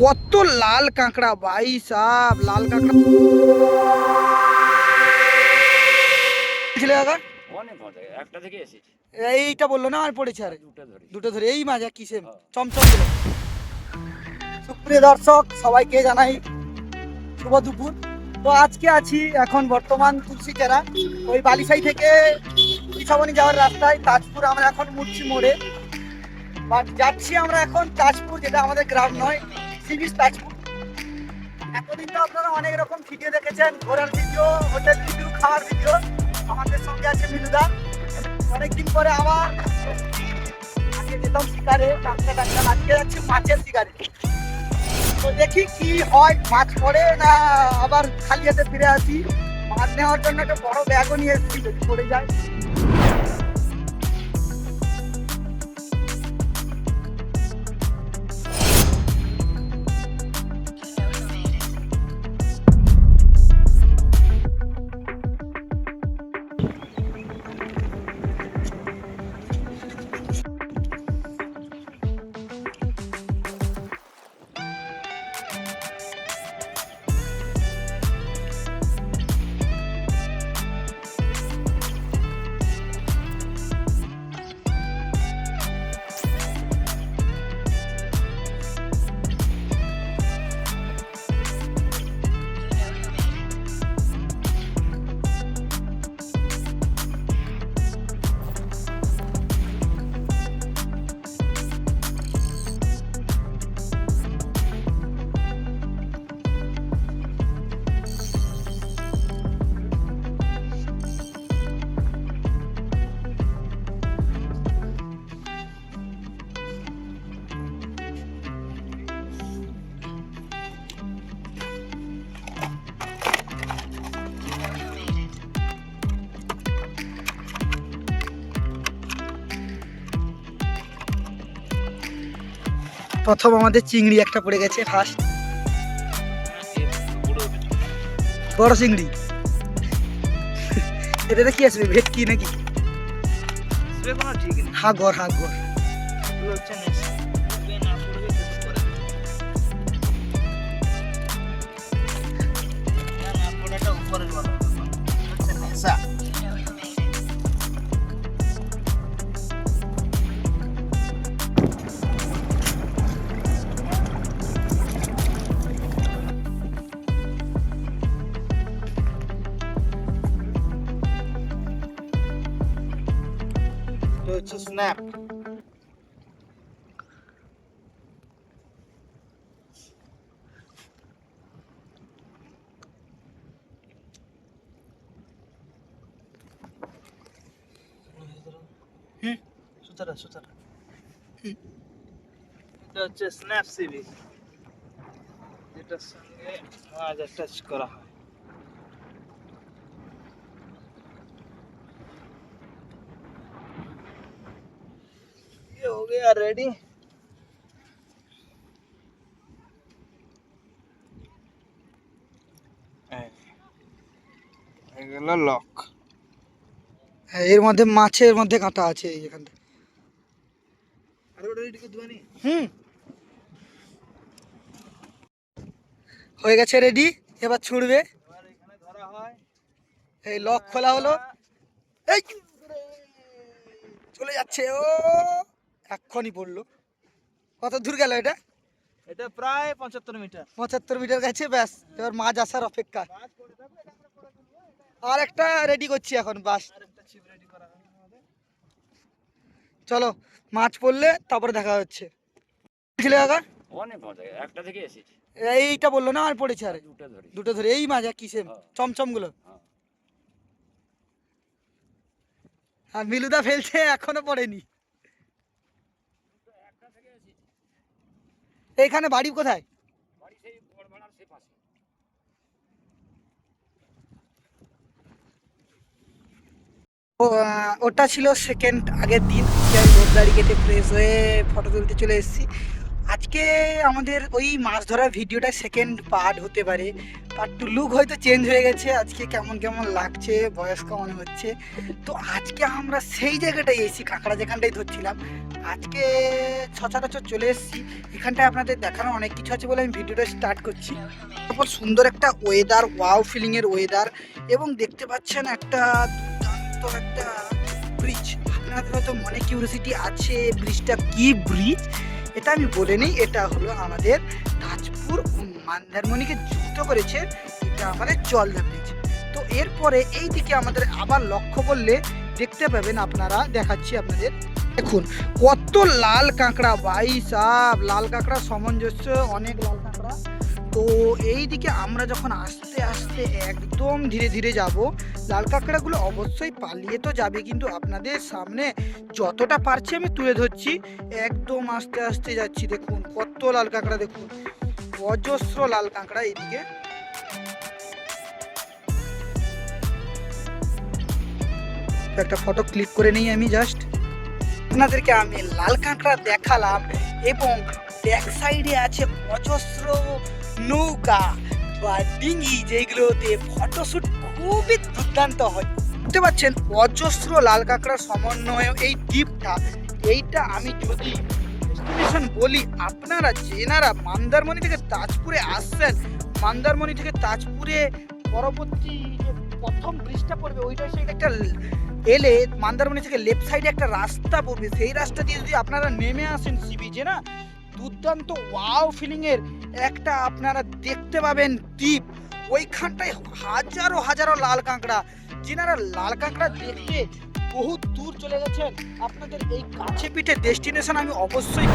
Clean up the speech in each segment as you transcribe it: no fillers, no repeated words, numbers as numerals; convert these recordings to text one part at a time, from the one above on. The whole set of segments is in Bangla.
কত লাল কাঁকড়া ভাই সাব, লাল কাঁকড়া ছিল কাকা। অনেক মজা, একটা থেকে এসেছি। এইটা বললো না আর পড়েছে আর দুটো ধরে। দুটো ধরে এই মাজা কি সেম চমচম গুলো। সুপ্রিয় দর্শক সবাইকে জানাই শুভ দুপুর। তো আজকে আছি এখন বর্তমান তুলসীচারা, ওই বালিসাই থেকে পিছাবনি যাওয়ার রাস্তায় তাজপুর। আমরা এখন মুড়ছি মোড়ে, বাট যাচ্ছি আমরা এখন তাজপুর, যেটা আমাদের গ্রাম নয়, সি বিচ তাজপুর। এতদিন তো আপনারা অনেক রকম ভিডিও দেখেছেন, ঘোরার ভিডিও, হোটেল ভিডিও, খাওয়ার ভিডিও। আমাদের সঙ্গে আছে মিলুদা। অনেকদিন পরে আবার আগে যেতাম শিকারে, টাটকা টাটকা, আজকে যাচ্ছি মাছের শিকারে। তো দেখি কি হয়, মাছ পড়ে না আবার খালি হাতে ফিরে আসি। মাছ নেওয়ার জন্য একটা বড় ব্যাগও নিয়ে এসেছি, যদি পড়ে যায়। প্রথম আমাদের চিংড়ি একটা পড়ে গেছে, ফার্স্ট বড় চিংড়ি। এটাতে কি আসবে, ভেটকি নাকি? হাগর হাগর। হচ্ছে স্ন্যাপ। সুতারা সুতারা। এটা হচ্ছে স্ন্যাপ সিবি, যেটার সঙ্গে মাছ অ্যাটাচ করা হয়। ये हो गया रेडी। এগুলো লক। হ্যাঁ, এর মধ্যে মাছের মধ্যে কাঁটা আছে এই এখানটা। আর ওটা রেডি করে দিবানি। হয়ে গেছে রেডি, এবার ছুড়বে। এবার এখানে ধরা হয়, এই লক খোলা হলো, এই চলে যাচ্ছে। ও এক্ষুনি পড়লো। কত দূর গেল এটা? এটা প্রায় 75 মিটার। 75 মিটার গেছে, ব্যাস এবার মাছ আসার অপেক্ষা। আর একটা রেডি করছি এখন, বাস। আরেকটা ছিপ রেডি করা হয় আমাদের। চলো মাছ পড়লে তারপরে দেখা হচ্ছে। ছিল কাকা, অনেক মজা, একটা থেকে এসেছি। এইটা বললো না আর পড়েছে আর দুটো ধরে। দুটো ধরে এই মাজা কি সেম চমচম গুলো। আর মিলুদা ফেলছে, এখনো পড়েনি। এইখানে বাড়ি কোথায়? বাড়ি সেই বড়বাড়ার সেই পাশে। ওটা ছিল সেকেন্ড আগের দিন। রোজগাড়ি কেটে ফ্রেশ হয়ে ফটো তুলতে চলে এসেছি। আজকে আমাদের ওই মাছ ধরার ভিডিওটা সেকেন্ড পার্ট হতে পারে। পার্ট টু লুক হয়তো চেঞ্জ হয়ে গেছে, আজকে কেমন কেমন লাগছে, বয়স্ক মনে হচ্ছে। তো আজকে আমরা সেই জায়গাটায় এসেছি, কাঁকড়া যেখানটায় ধরছিলাম, আজকে সচরাচর চলে এসেছি এখানটায়, আপনাদের দেখানোর অনেক কিছু আছে বলে আমি ভিডিওটা স্টার্ট করছি। তারপর সুন্দর একটা ওয়েদার, ওয়াও ফিলিংয়ের ওয়েদার, এবং দেখতে পাচ্ছেন একটা দুর্দান্ত একটা ব্রিজ। আপনাদের হয়তো মনে কিউরিওসিটি আছে ব্রিজটা কি ব্রিজ, এটা আমি বলে নিই। এটা হলো আমাদের তাজপুর ও মন্দারমণিকে যুক্ত করেছে, এটা আমাদের জলদা ব্রিজ। তো এরপরে এই দিকে আমাদের আবার লক্ষ্য করলে দেখতে পাবেন, আপনারা দেখাচ্ছি আপনাদের, দেখুন কত লাল কাঁকড়া, ভাই সাব লাল কাঁকড়া সামঞ্জস্য, অনেক লাল কাঁকড়া। তো এই দিকে আমরা যখন আস্তে আস্তে একদম ধীরে ধীরে যাব, লাল কাঁকড়াগুলো অবশ্যই পালিয়ে তো যাবে, কিন্তু আপনাদের সামনে যতটা পারছি আমি তুলে ধরছি। একদম আস্তে আস্তে যাচ্ছি, দেখুন কত লাল কাঁকড়া, দেখুন অজস্র লাল কাঁকড়া। এইদিকে একটা ফটো ক্লিক করে নিই আমি, জাস্ট আপনাদেরকে আমি লাল কাঁকড়া দেখালাম, এবং ব্যাক সাইডে আছে অজস্র নৌকা বা ডিঙ্গি, যেগুলোতে ফটোশ্যুট খুবই দুর্দান্ত হয়। বুঝতে পারছেন, অজস্র লাল কাঁকড়ার সমন্বয়ে এই দ্বীপটা, এইটা আমি যদি ডেস্টিনেশন বলি, আপনারা যেনারা মন্দারমণি থেকে তাজপুরে আসছেন, মন্দারমণি থেকে তাজপুরে পরবর্তী যে প্রথম ব্রিজটা পড়বে ওইটা সাইডে একটা এলে, মন্দারমণি থেকে লেফট সাইডে একটা রাস্তা পড়বে, সেই রাস্তা দিয়ে যদি আপনারা নেমে আসেন সি বিচে না, দুর্দান্ত ওয়াও ফিলিংয়ের একটা আপনারা দেখতে পাবেন দ্বীপ। ওইখানটায় হাজারো হাজারো লাল কাঁকড়া, যেনারা লাল কাঁকড়া দেখতে বহু দূর চলে গেছেন, আপনাদের এই কাছে পিঠে ডেস্টিনেশন আমি অবশ্যই।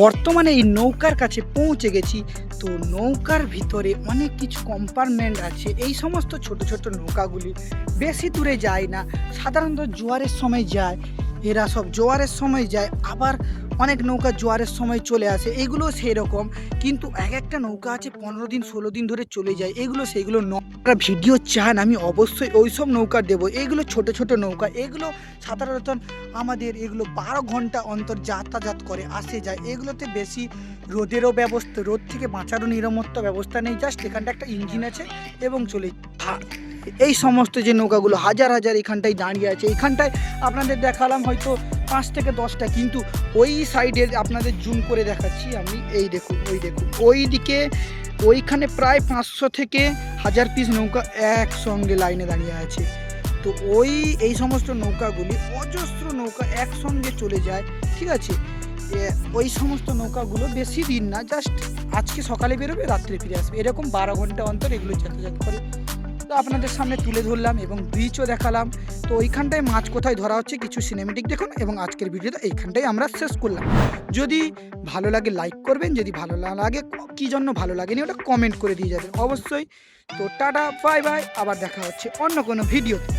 বর্তমানে এই নৌকার কাছে পৌঁছে গেছি। তো নৌকার ভিতরে অনেক কিছু কম্পার্টমেন্ট আছে। এই সমস্ত ছোট ছোট নৌকাগুলি বেশি দূরে যায় না, সাধারণত জোয়ারের সময় যায়, এরা সব জোয়ারের সময় যায়, আবার অনেক নৌকা জোয়ারের সময় চলে আসে, এগুলো সেই রকম। কিন্তু এক একটা নৌকা আছে 15 দিন 16 দিন ধরে চলে যায়, এগুলো সেইগুলো নৌকা ভিডিও চান আমি অবশ্যই ওইসব নৌকা দেবো। এইগুলো ছোট ছোট নৌকা, এগুলো সাধারণত আমাদের এগুলো 12 ঘন্টা অন্তর যাতায়াত করে আসে যায়। এগুলোতে বেশি রোদেরও ব্যবস্থা, রোদ থেকে বাঁচারও নিরাপত্তা ব্যবস্থা নেই, জাস্ট এখানটা একটা ইঞ্জিন আছে এবং চলে। এই সমস্ত যে নৌকাগুলো হাজার হাজার এখানটায় দাঁড়িয়ে আছে, এখানটায় আপনাদের দেখালাম হয়তো 5 থেকে 10টা, কিন্তু ওই সাইডে আপনাদের জুম করে দেখাচ্ছি আমি। এই দেখুন, ওই দেখুন, ওই দিকে ওইখানে প্রায় 500 থেকে 1000 পিস নৌকা একসঙ্গে লাইনে দাঁড়িয়ে আছে। তো এই সমস্ত নৌকাগুলি অজস্র নৌকা একসঙ্গে চলে যায়, ঠিক আছে। ওই সমস্ত নৌকাগুলো বেশি দিন না, জাস্ট আজকে সকালে বেরোবে রাত্রে ফিরে আসবে, এরকম 12 ঘন্টা অন্তর এগুলো যাতায়াত করে। তো আপনাদের সামনে তুলে ধরলাম এবং ব্রিজও দেখালাম। তো ওইখানটায় মাছ কোথায় ধরা হচ্ছে কিছু সিনেমেটিক দেখুন, এবং আজকের ভিডিওটা এইখানটাই আমরা শেষ করলাম। যদি ভালো লাগে লাইক করবেন, যদি ভালো না লাগে কী জন্য ভালো লাগেনি ওটা কমেন্ট করে দিয়ে যাবেন অবশ্যই। তো টাটা, বাই বাই, আবার দেখা হচ্ছে অন্য কোনো ভিডিওতে।